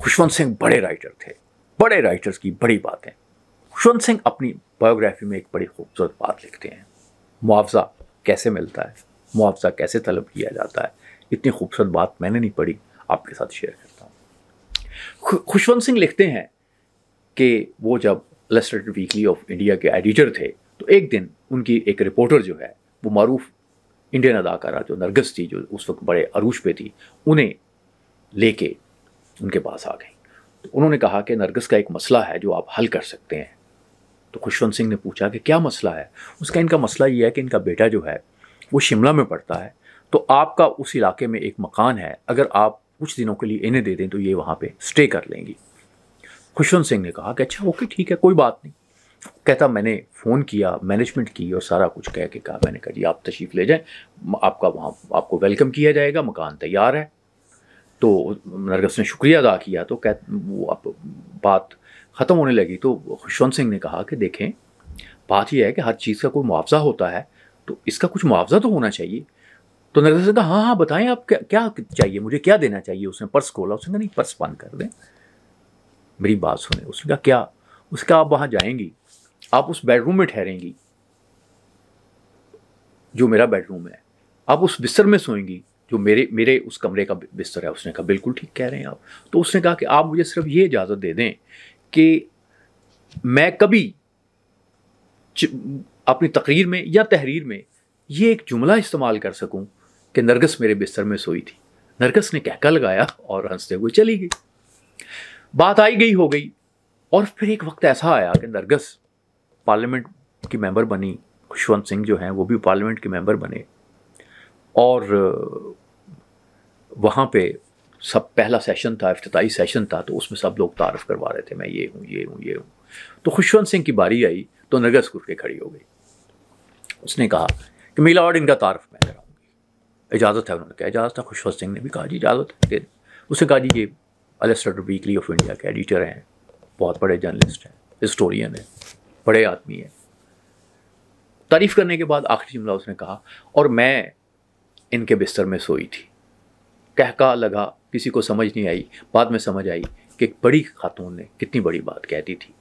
खुशवंत सिंह बड़े राइटर थे, बड़े राइटर्स की बड़ी बातें। खुशवंत सिंह अपनी बायोग्राफी में एक बड़ी खूबसूरत बात लिखते हैं, मुआवजा कैसे मिलता है, मुआवजा कैसे तलब किया जाता है। इतनी खूबसूरत बात मैंने नहीं पढ़ी, आपके साथ शेयर करता हूँ। खुशवंत सिंह लिखते हैं कि वो जब इलस्ट्रेटेड वीकली ऑफ इंडिया के एडिटर थे, तो एक दिन उनकी एक रिपोर्टर जो है, वो मारूफ इंडियन अदाकारा जो नरगिस थी, जो उस वक्त बड़े अरूज पे थी, उन्हें लेके उनके पास आ गई। तो उन्होंने कहा कि नरगिस का एक मसला है जो आप हल कर सकते हैं। तो खुशवंत सिंह ने पूछा कि क्या मसला है। उसका इनका मसला ये है कि इनका बेटा जो है वो शिमला में पढ़ता है, तो आपका उस इलाके में एक मकान है, अगर आप कुछ दिनों के लिए इन्हें दे दें तो ये वहाँ पे स्टे कर लेंगी। खुशवंत सिंह ने कहा कि अच्छा ओके ठीक है, कोई बात नहीं। कहता मैंने फ़ोन किया, मैनेजमेंट की और सारा कुछ कह के कहा, मैंने कहा जी आप तशरीफ़ ले जाएं, आपका वहाँ आपको वेलकम किया जाएगा, मकान तैयार है। तो नरगिस ने शुक्रिया अदा किया। तो वो अब बात ख़त्म होने लगी तो खुशवंत सिंह ने कहा कि देखें, बात यह है कि हर चीज़ का कोई मुआवजा होता है, तो इसका कुछ मुआवजा तो होना चाहिए। तो नरगिस ने कहा हाँ हाँ बताएं आप क्या चाहिए, मुझे क्या देना चाहिए। उसने पर्स खोला, उसने कहा नहीं पर्स बंद कर दें, मेरी बात सुने। उसने कहा क्या। उसने कहा आप वहाँ जाएंगी, आप उस बेडरूम में ठहरेंगी जो मेरा बेडरूम है, आप उस बिस्तर में सोएंगी जो मेरे उस कमरे का बिस्तर है। उसने कहा बिल्कुल ठीक कह रहे हैं आप। तो उसने कहा कि आप मुझे सिर्फ ये इजाज़त दे दें कि मैं कभी अपनी तकरीर में या तहरीर में ये एक जुमला इस्तेमाल कर सकूं कि नरगिस मेरे बिस्तर में सोई थी। नरगिस ने कहका लगाया और हंसते हुए चली गई। बात आई गई हो गई। और फिर एक वक्त ऐसा आया कि नरगिस पार्लियामेंट की मेंबर बनी, खुशवंत सिंह जो हैं वो भी पार्लियामेंट के मेंबर बने, और वहाँ पे सब पहला सेशन था, इफ्तिताई सेशन था, तो उसमें सब लोग तारफ़ करवा रहे थे, मैं ये हूँ ये हूँ ये हूँ। तो खुशवंत सिंह की बारी आई तो नरगिस उठ के खड़ी हो गई। उसने कहा कि मेरा लॉर्ड इनका तारफ़ मैं कराऊंगी, इजाज़त है। उन्होंने कहा इजाज़त है। खुशवंत सिंह ने भी कहा जी इजाज़त है। उसने कहा जी ये इलस्ट्रेटेड वीकली ऑफ इंडिया के एडिटर हैं, बहुत बड़े जर्नलिस्ट हैं, हिस्टोरियन हैं, बड़े आदमी हैं। तारीफ़ करने के बाद आखिरी जुमला उसने कहा और मैं इनके बिस्तर में सोई थी। कहका लगा, किसी को समझ नहीं आई, बाद में समझ आई कि एक बड़ी खातून ने कितनी बड़ी बात कह दी थी।